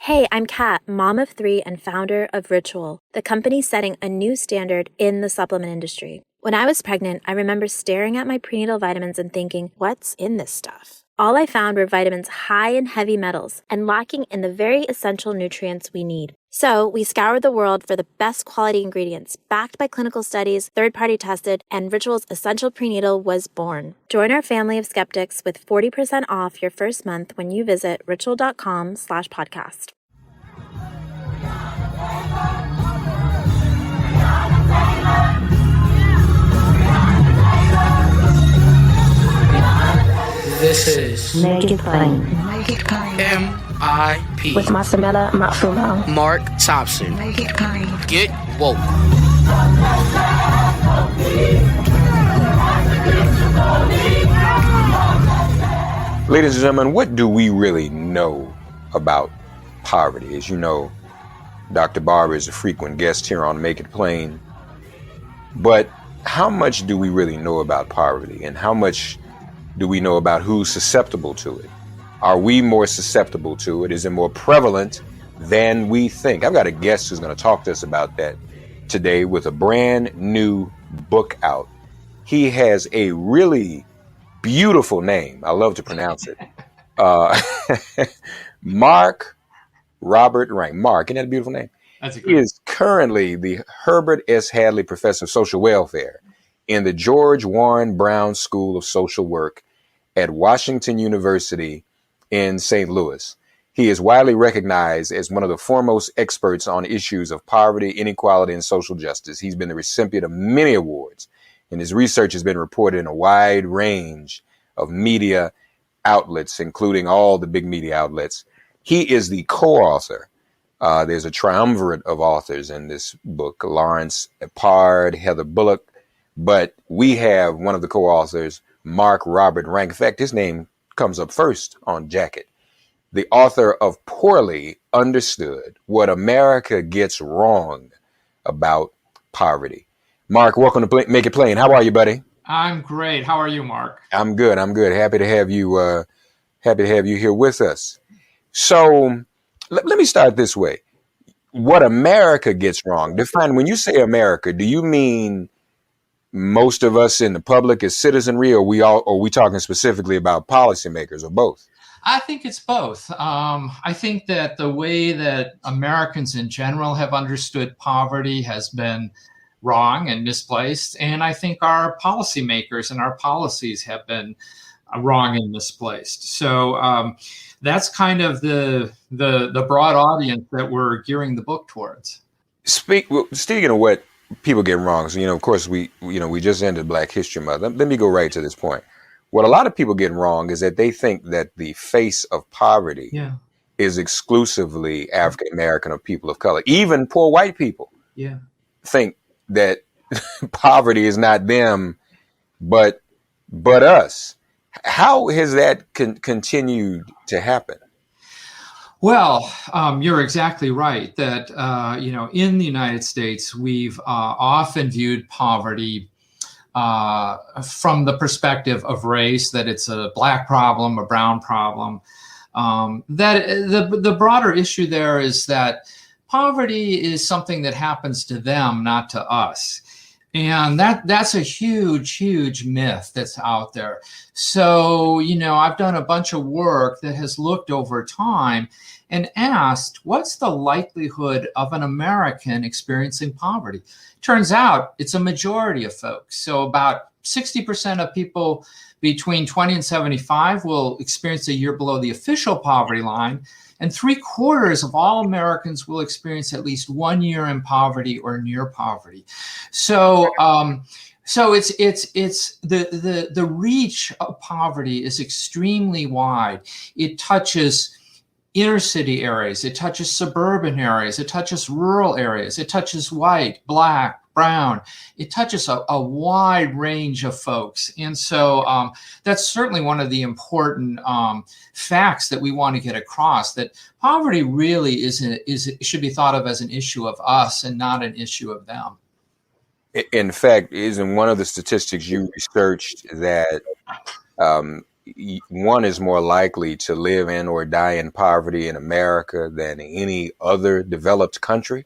Hey, I'm Kat, mom of 3 and founder of Ritual, the company setting a new standard in the supplement industry. When I was pregnant, I remember staring at my prenatal vitamins and thinking, what's in this stuff? All I found were vitamins high in heavy metals and lacking in the very essential nutrients we need. So we scoured the world for the best quality ingredients, backed by clinical studies, third-party tested, and Ritual's Essential Prenatal was born. Join our family of skeptics with 40% off your first month when you visit ritual.com/podcast. This is Make It Plain. MIP With Masamela Matfumo. Mark Thompson. Make It Plain. Get woke. Ladies and gentlemen, what do we really know about poverty? As you know, Dr. Barber is a frequent guest here on Make It Plain. But how much do we really know about poverty, and how much do we know about who's susceptible to it? Are we more susceptible to it? Is it more prevalent than we think? I've got a guest who's going to talk to us about that today with a brand new book out. He has a really beautiful name. I love to pronounce it. Mark Robert Rank. Mark, isn't that a beautiful name? He is currently the Herbert S. Hadley Professor of Social Welfare in the George Warren Brown School of Social Work at Washington University in St. Louis. He is widely recognized as one of the foremost experts on issues of poverty, inequality, and social justice. He's been the recipient of many awards, and his research has been reported in a wide range of media outlets, including all the big media outlets. He is the co-author. There's a triumvirate of authors in this book, Lawrence Eppard, Heather Bullock, but we have one of the co-authors, Mark Robert Rank. In fact, his name comes up first on jacket. The author of Poorly Understood: What America Gets Wrong About Poverty. Mark, welcome to Make It Plain. How are you, buddy? I'm great. How are you, Mark? I'm good. Happy to have you here with us. So let me start this way. What America gets wrong. Define, when you say America, do you mean most of us in the public as citizenry, or are we talking specifically about policymakers, or both? I think it's both. I think that the way that Americans in general have understood poverty has been wrong and misplaced. And I think our policymakers and our policies have been wrong and misplaced. So that's kind of the broad audience that we're gearing the book towards. Speaking of what people get wrong, so, of course, we just ended Black History Month. Let me go right to this point. What a lot of people get wrong is that they think that the face of poverty is exclusively African American or people of color. Even poor white people think that poverty is not them, but us. How has that continued to happen? Well, you're exactly right that, in the United States, we've often viewed poverty from the perspective of race, that it's a Black problem, a brown problem. That the broader issue there is that poverty is something that happens to them, not to us. And that's a huge, huge myth that's out there. So, I've done a bunch of work that has looked over time and asked, what's the likelihood of an American experiencing poverty? Turns out it's a majority of folks. So about 60% of people between 20 and 75 will experience a year below the official poverty line. And 3/4 of all Americans will experience at least 1 year in poverty or near poverty. So, it's the reach of poverty is extremely wide. It touches inner city areas, it touches suburban areas, it touches rural areas, it touches white, Black, brown. It touches a wide range of folks. And so that's certainly one of the important facts that we want to get across, that poverty really should be thought of as an issue of us and not an issue of them. In fact, isn't one of the statistics you researched that one is more likely to live in or die in poverty in America than any other developed country?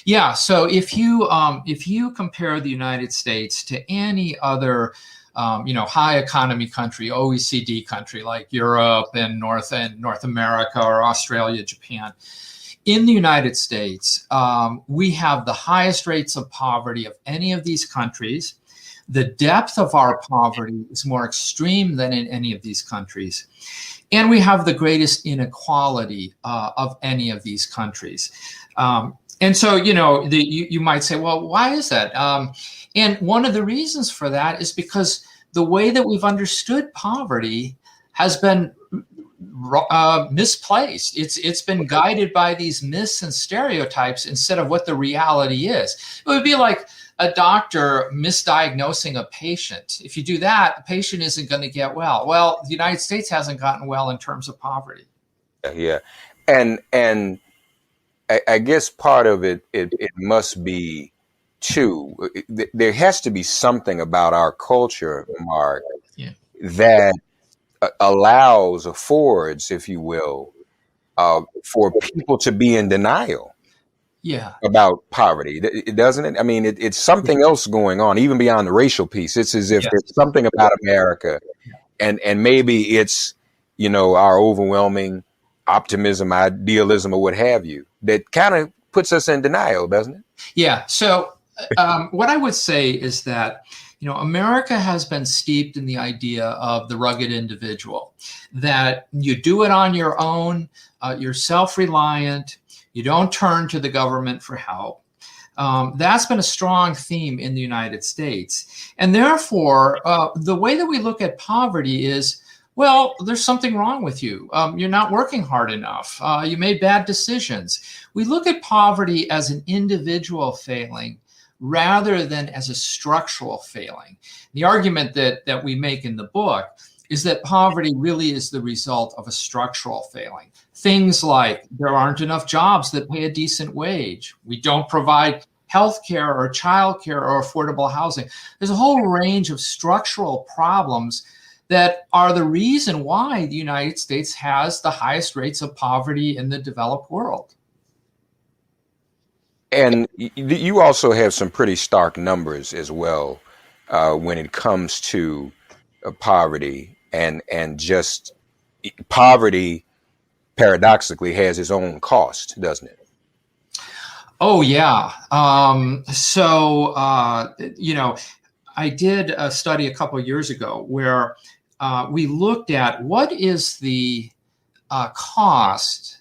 Yeah. So if you compare the United States to any other high economy country, OECD country like Europe and North America or Australia, Japan, in the United States, we have the highest rates of poverty of any of these countries. The depth of our poverty is more extreme than in any of these countries. And we have the greatest inequality of any of these countries. And so, you might say, well, why is that? And one of the reasons for that is because the way that we've understood poverty has been misplaced. It's been guided by these myths and stereotypes instead of what the reality is. It would be like a doctor misdiagnosing a patient. If you do that, the patient isn't going to get well. Well, the United States hasn't gotten well in terms of poverty. Yeah. And I guess part of it must be too, there has to be something about our culture, Mark, that affords, if you will, for people to be in denial about poverty. It doesn't it? I mean, it's something else going on, even beyond the racial piece. It's as if there's something about America, and maybe it's, our overwhelming optimism, idealism, or what have you, that kind of puts us in denial, doesn't it? Yeah. So what I would say is that, America has been steeped in the idea of the rugged individual, that you do it on your own, you're self-reliant, you don't turn to the government for help. That's been a strong theme in the United States. And therefore, the way that we look at poverty is, well, there's something wrong with you. You're not working hard enough. You made bad decisions. We look at poverty as an individual failing rather than as a structural failing. The argument that we make in the book is that poverty really is the result of a structural failing. Things like there aren't enough jobs that pay a decent wage. We don't provide health care or child care or affordable housing. There's a whole range of structural problems that are the reason why the United States has the highest rates of poverty in the developed world. And you also have some pretty stark numbers as well when it comes to poverty, and just poverty paradoxically has its own cost, doesn't it? Oh, yeah. I did a study a couple of years ago where we looked at what is the cost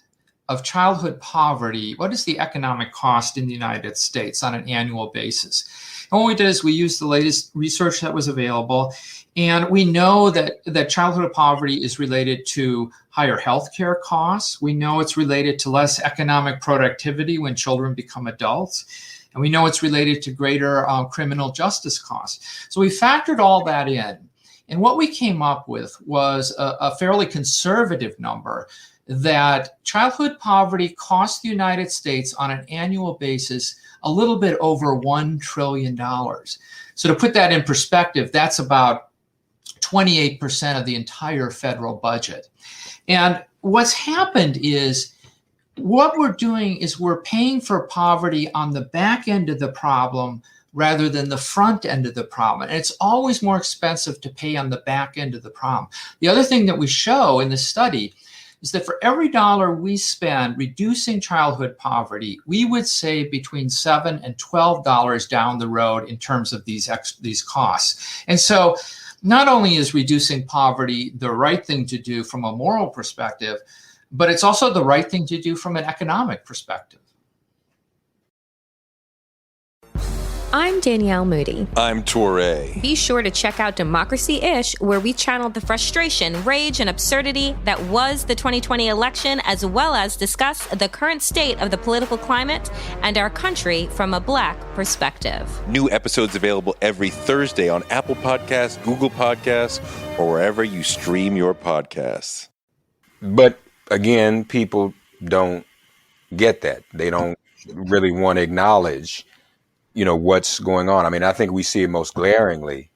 of childhood poverty, what is the economic cost in the United States on an annual basis. And what we did is we used the latest research that was available, and we know that childhood poverty is related to higher healthcare costs. We know it's related to less economic productivity when children become adults. And we know it's related to greater criminal justice costs. So we factored all that in. And what we came up with was a fairly conservative number that childhood poverty costs the United States on an annual basis a little bit over $1 trillion. So to put that in perspective, that's about 28% of the entire federal budget. And what's happened is what we're doing is we're paying for poverty on the back end of the problem rather than the front end of the problem. And it's always more expensive to pay on the back end of the problem. The other thing that we show in the study is that for every dollar we spend reducing childhood poverty, we would save between $7 and $12 down the road in terms of these costs. And so not only is reducing poverty the right thing to do from a moral perspective, but it's also the right thing to do from an economic perspective. I'm Danielle Moody. I'm Touré. Be sure to check out Democracy-ish, where we channeled the frustration, rage, and absurdity that was the 2020 election, as well as discuss the current state of the political climate and our country from a Black perspective. New episodes available every Thursday on Apple Podcasts, Google Podcasts, or wherever you stream your podcasts. But again, people don't get that. They don't really want to acknowledge what's going on. I mean, I think we see it most glaringly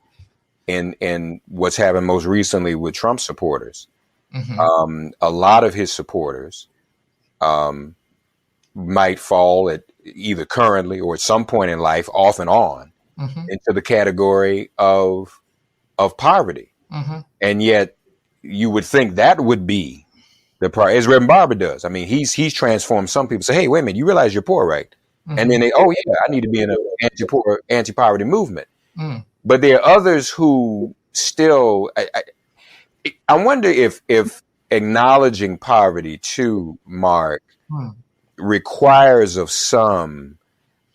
in what's happened most recently with Trump supporters. Mm-hmm. A lot of his supporters might fall at either currently or at some point in life, off and on, Mm-hmm. into the category of poverty. Mm-hmm. And yet you would think that would be the part, as Reverend Barber does. I mean, he's transformed some people. Say, hey, wait a minute, you realize you're poor, right? Mm-hmm. And then they, oh yeah, I need to be in an anti-poor, anti-poverty movement. Mm. But there are others who still, I wonder if acknowledging poverty too, Mark, requires of some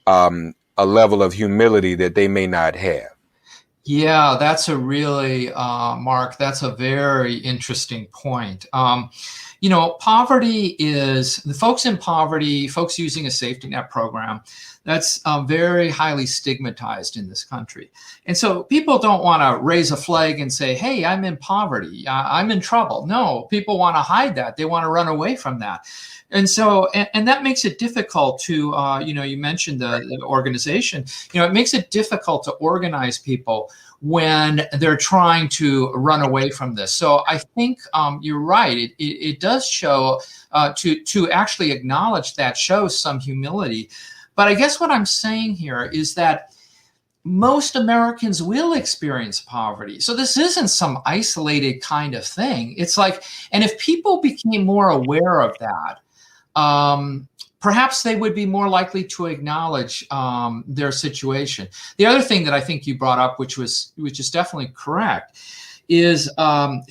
a level of humility that they may not have. Yeah, that's a really, Mark, that's a very interesting point. Poverty is, the folks in poverty, folks using a safety net program, that's very highly stigmatized in this country. And so people don't want to raise a flag and say, hey, I'm in poverty, I'm in trouble. No, people want to hide that. They want to run away from that. And so, and that makes it difficult to, you mentioned the organization, it makes it difficult to organize people when they're trying to run away from this. So I think you're right. It does show to actually acknowledge that shows some humility. But I guess what I'm saying here is that most Americans will experience poverty. So this isn't some isolated kind of thing. It's like, and if people became more aware of that, perhaps they would be more likely to acknowledge their situation. The other thing that I think you brought up, which is definitely correct, is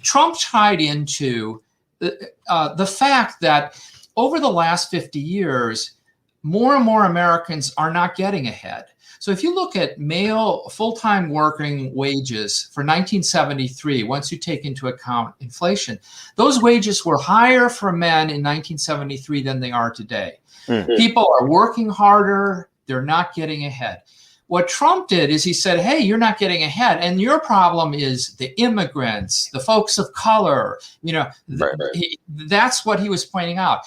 Trump tied into the fact that over the last 50 years, more and more Americans are not getting ahead. So if you look at male full-time working wages for 1973, once you take into account inflation, those wages were higher for men in 1973 than they are today. Mm-hmm. People are working harder. They're not getting ahead. What Trump did is he said, hey, you're not getting ahead. And your problem is the immigrants, the folks of color. That's what he was pointing out.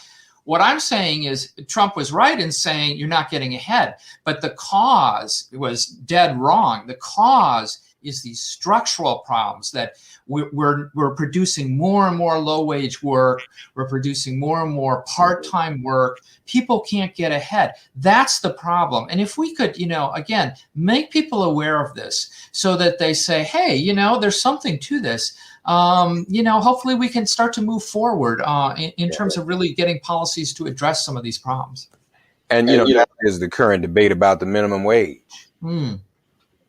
What I'm saying is Trump was right in saying you're not getting ahead, but the cause was dead wrong. The cause is these structural problems that we're producing more and more low-wage work. We're producing more and more part-time work. People can't get ahead. That's the problem. And if we could, again, make people aware of this so that they say, hey, there's something to this. Hopefully we can start to move forward in terms of really getting policies to address some of these problems. And, that is the current debate about the minimum wage.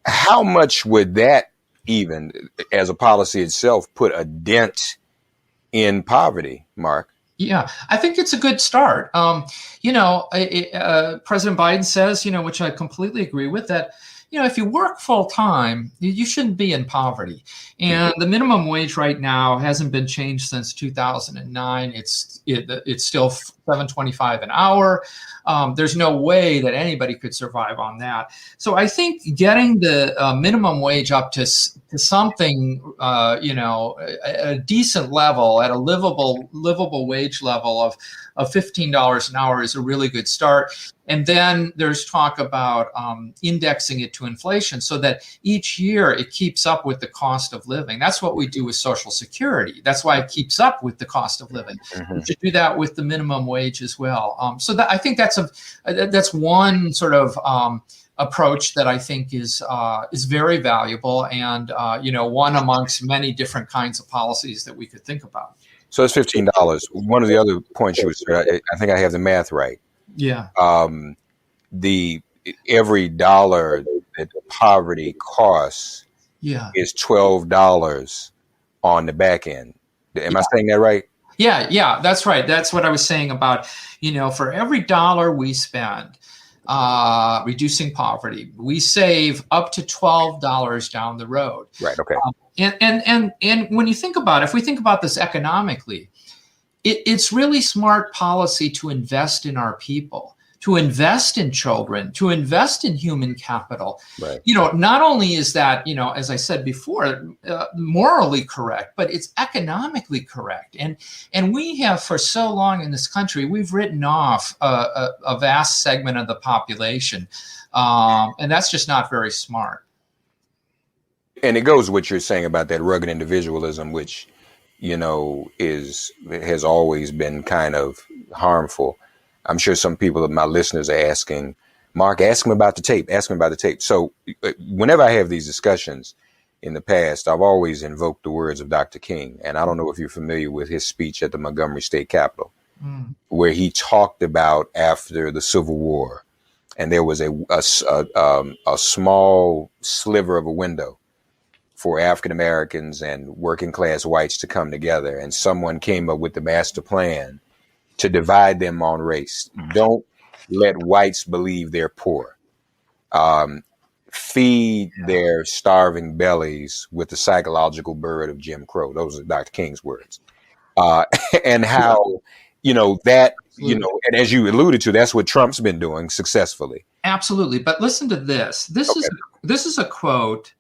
How much would that even, as a policy itself, put a dent in poverty, Mark? Yeah, I think it's a good start. President Biden says, which I completely agree with, that if you work full time, you shouldn't be in poverty. And the minimum wage right now hasn't been changed since 2009. It's still $7.25 an hour. There's no way that anybody could survive on that. So I think getting the minimum wage up to something, a decent level, at a livable wage level of $15 an hour is a really good start. And then there's talk about indexing it to inflation so that each year it keeps up with the cost of living. That's what we do with Social Security. That's why it keeps up with the cost of living. We should do that with the minimum wage as well. So that, I think that's one sort of approach that I think is very valuable and one amongst many different kinds of policies that we could think about. So it's $15. One of the other points you said, I think I have the math right. Yeah. Every dollar that poverty costs is $12 on the back end. Am I saying that right? Yeah, that's right. That's what I was saying about, for every dollar we spend reducing poverty, we save up to $12 down the road. Right. Okay. And when you think about it, if we think about this economically, it's really smart policy to invest in our people, to invest in children, to invest in human capital. Right. Not only is that, as I said before, morally correct, but it's economically correct. And we have for so long in this country, we've written off a vast segment of the population. And that's just not very smart. and it goes what you're saying about that rugged individualism, which, you know, has always been kind of harmful. I'm sure some people of my listeners are asking, Mark, ask him about the tape. Ask him about the tape. So whenever I have these discussions in the past, I've always invoked the words of Dr. King. And I don't know if you're familiar with his speech at the Montgomery State Capitol, where he talked about after the Civil War, and there was a small sliver of a window for African Americans and working class whites to come together. And someone came up with the master plan to divide them on race. Don't let whites believe they're poor. Feed their starving bellies with the psychological bird of Jim Crow. Those are Dr. King's words. And how, you know, that, you know, and as you alluded to, that's what Trump's been doing successfully. Absolutely. But listen to this. This is a quote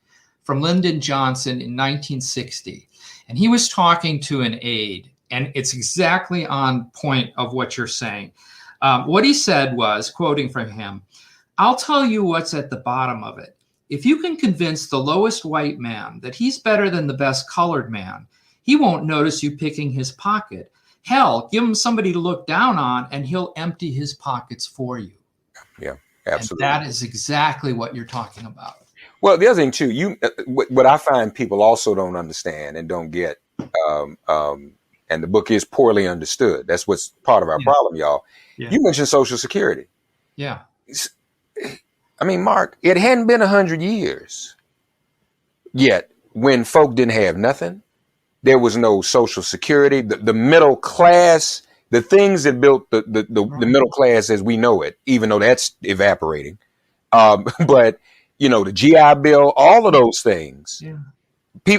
from Lyndon Johnson in 1960. And he was talking to an aide, and it's exactly on point of what you're saying. What he said was, quoting from him, "I'll tell you what's at the bottom of it. If you can convince the lowest white man that he's better than the best colored man, he won't notice you picking his pocket. Hell, give him somebody to look down on and he'll empty his pockets for you." Yeah, absolutely. And that is exactly what you're talking about. Well, the other thing too, what I find people also don't understand and don't get, and the book is poorly understood. That's what's part of our problem, y'all. Yeah. You mentioned Social Security. Yeah. I mean, Mark, it hadn't been 100 years yet when folk didn't have nothing. There was no Social Security. The middle class, the things that built the middle class as we know it, even though that's evaporating. But, you know, the GI Bill, all of those things. Yeah.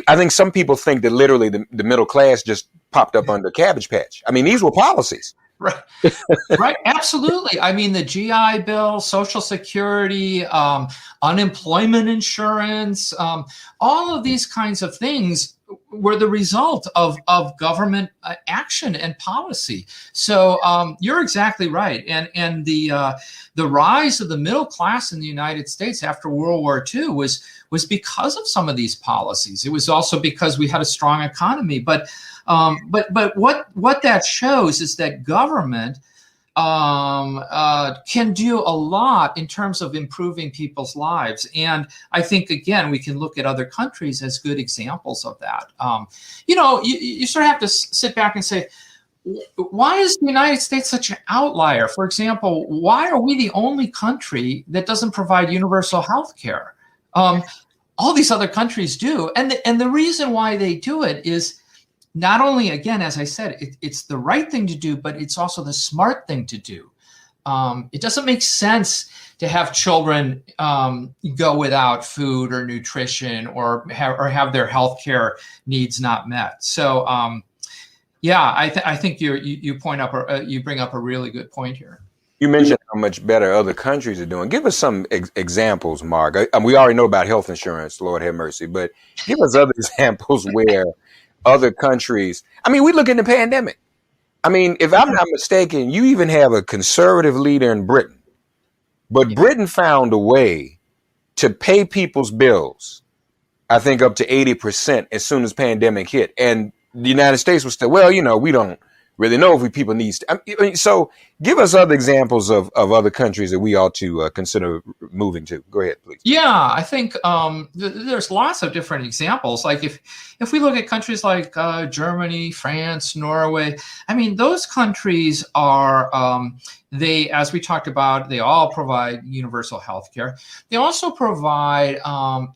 I think some people think that literally the middle class just popped up under Cabbage Patch. I mean, these were policies. Right. Right. Absolutely. I mean, the GI Bill, Social Security, unemployment insurance, all of these kinds of things were the result of government action and policy. So you're exactly right. And the rise of the middle class in the United States after World War II was because of some of these policies. It was also because we had a strong economy. But what that shows is that government can do a lot in terms of improving people's lives. And I think, again, we can look at other countries as good examples of that. You know, you sort of have to sit back and say, why is the United States such an outlier? For example, why are we the only country that doesn't provide universal health care? All these other countries do. And the reason why they do it is not only, again, as I said, it's the right thing to do, but it's also the smart thing to do. It doesn't make sense to have children go without food or nutrition or have their healthcare needs not met. So, yeah, I think you bring up a really good point here. You mentioned how much better other countries are doing. Give us some examples, Mark. We already know about health insurance, Lord have mercy, but give us other examples where other countries. I mean, we look at the pandemic. I mean, if I'm not mistaken, you even have a conservative leader in Britain, but Britain found a way to pay people's bills, I think up to 80% as soon as pandemic hit. And the United States was still, well, you know, we don't really know if people need. So give us other examples of other countries that we ought to consider moving to. Go ahead, please. Yeah, I think there's lots of different examples. Like if we look at countries like Germany, France, Norway, I mean, those countries are, as we talked about, they all provide universal health care. They also provide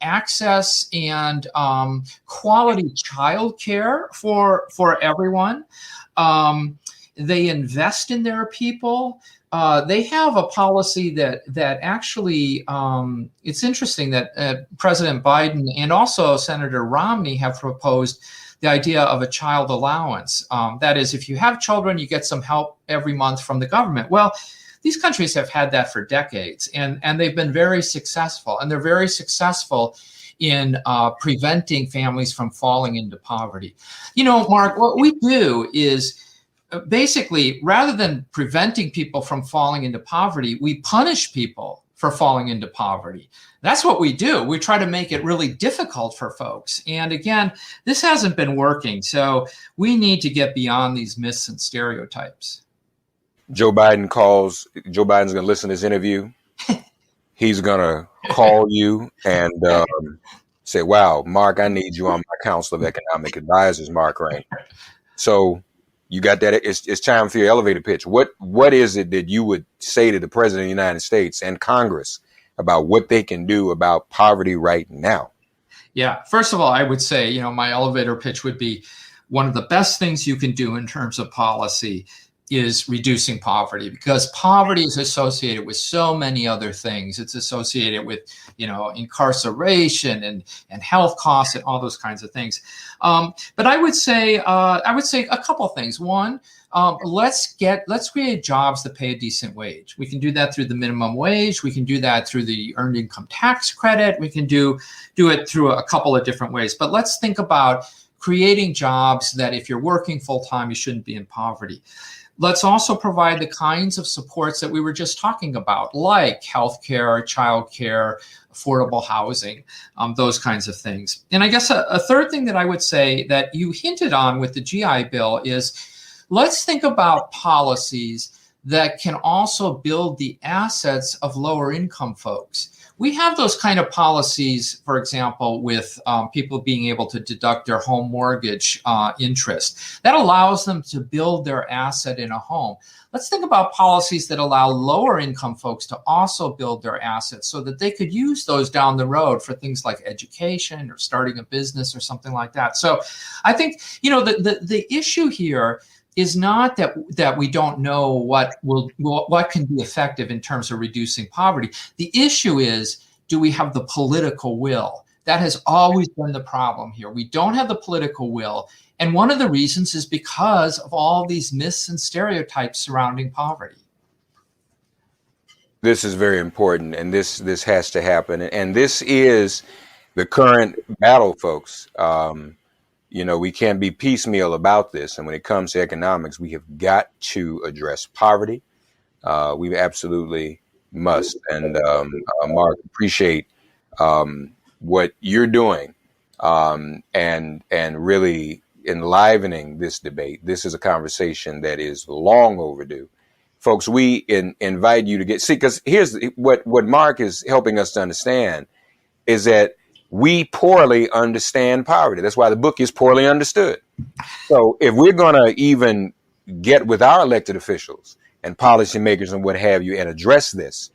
access and quality child care for everyone. They invest in their people. They have a policy that actually, it's interesting that President Biden and also Senator Romney have proposed the idea of a child allowance. That is, if you have children, you get some help every month from the government. Well, these countries have had that for decades, and they've been very successful. And they're very successful in preventing families from falling into poverty. You know, Mark, what we do is basically, rather than preventing people from falling into poverty, we punish people for falling into poverty. That's what we do. We try to make it really difficult for folks. And again, this hasn't been working. So we need to get beyond these myths and stereotypes. Joe Biden's going to listen to this interview. He's going to call you and say, wow, Mark, I need you on my Council of Economic Advisors, Mark Rank. So you got that. It's time for your elevator pitch. What is it that you would say to the President of the United States and Congress about what they can do about poverty right now? Yeah. First of all, I would say, my elevator pitch would be one of the best things you can do in terms of policy is reducing poverty, because poverty is associated with so many other things. It's associated with, incarceration and health costs and all those kinds of things. But I would say a couple of things. One, let's create jobs that pay a decent wage. We can do that through the minimum wage. We can do that through the earned income tax credit. We can do it through a couple of different ways. But let's think about creating jobs that if you're working full time, you shouldn't be in poverty. Let's also provide the kinds of supports that we were just talking about, like healthcare, childcare, affordable housing, those kinds of things. And I guess a third thing that I would say that you hinted on with the GI Bill is let's think about policies that can also build the assets of lower income folks. We have those kind of policies, for example, with people being able to deduct their home mortgage interest. That allows them to build their asset in a home. Let's think about policies that allow lower income folks to also build their assets so that they could use those down the road for things like education or starting a business or something like that. So I think, the issue here is not that we don't know what can be effective in terms of reducing poverty. The issue is, do we have the political will? That has always been the problem here. We don't have the political will. And one of the reasons is because of all these myths and stereotypes surrounding poverty. This is very important, and this has to happen. And this is the current battle, folks. We can't be piecemeal about this. And when it comes to economics, we have got to address poverty. We absolutely must. And Mark, appreciate what you're doing and really enlivening this debate. This is a conversation that is long overdue. Folks, we invite you to because here's what Mark is helping us to understand is that we poorly understand poverty. That's why the book is poorly understood. So if we're going to even get with our elected officials and policymakers and what have you and address this,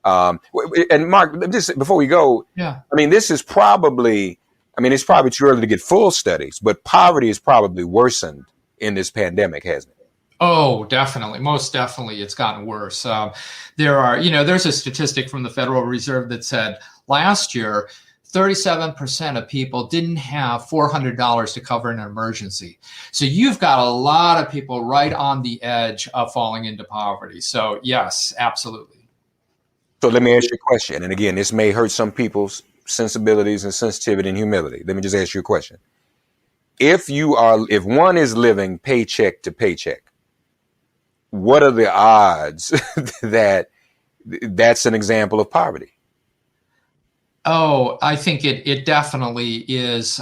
and Mark, just before we go, this is probably, it's probably too early to get full studies, but poverty has probably worsened in this pandemic, hasn't it? Oh, definitely. Most definitely. It's gotten worse. There's a statistic from the Federal Reserve that said last year, 37% of people didn't have $400 to cover an emergency. So you've got a lot of people right on the edge of falling into poverty. So yes, absolutely. So let me ask you a question. And again, this may hurt some people's sensibilities and sensitivity and humility. Let me just ask you a question. If one is living paycheck to paycheck, what are the odds that that's an example of poverty? Oh, I think it definitely is.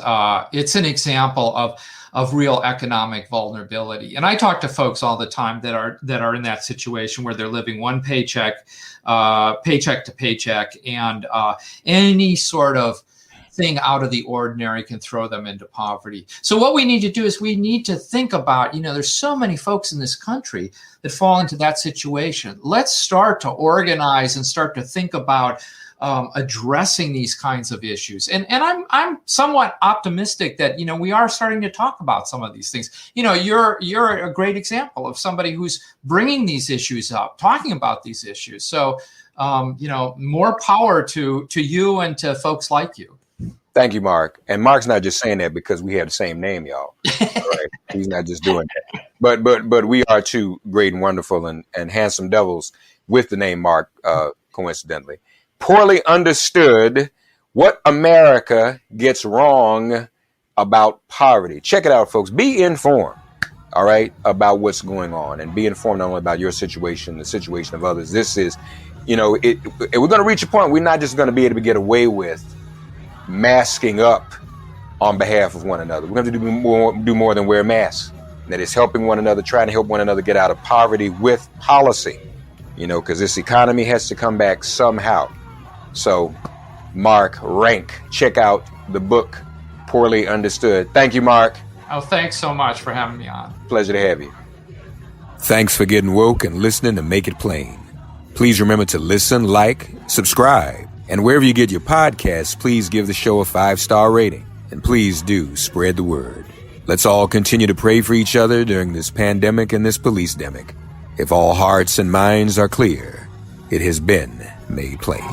It's an example of real economic vulnerability. And I talk to folks all the time that are in that situation where they're living one paycheck to paycheck, and any sort of thing out of the ordinary can throw them into poverty. So what we need to do is we need to think about, there's so many folks in this country that fall into that situation. Let's start to organize and start to think about addressing these kinds of issues. And I'm somewhat optimistic that, we are starting to talk about some of these things. You're a great example of somebody who's bringing these issues up, talking about these issues. So, more power to you and to folks like you. Thank you, Mark. And Mark's not just saying that because we have the same name, y'all. Right? He's not just doing that. But we are two great and wonderful and handsome devils with the name Mark, coincidentally. Poorly understood what America gets wrong about poverty. Check it out, folks. Be informed. all right, about what's going on, and be informed not only about your situation, the situation of others. This is, we're going to reach a point we're not just going to be able to get away with masking up on behalf of one another. We're going to do more than wear masks. That is helping one another, trying to help one another get out of poverty with policy, because this economy has to come back somehow. So, Mark Rank, check out the book, Poorly Understood. Thank you, Mark. Oh, thanks so much for having me on. Pleasure to have you. Thanks for getting woke and listening to Make It Plain. Please remember to listen, like, subscribe, and wherever you get your podcasts, please give the show a 5-star rating. And please do spread the word. Let's all continue to pray for each other during this pandemic and this police-demic. If all hearts and minds are clear, it has been made plain.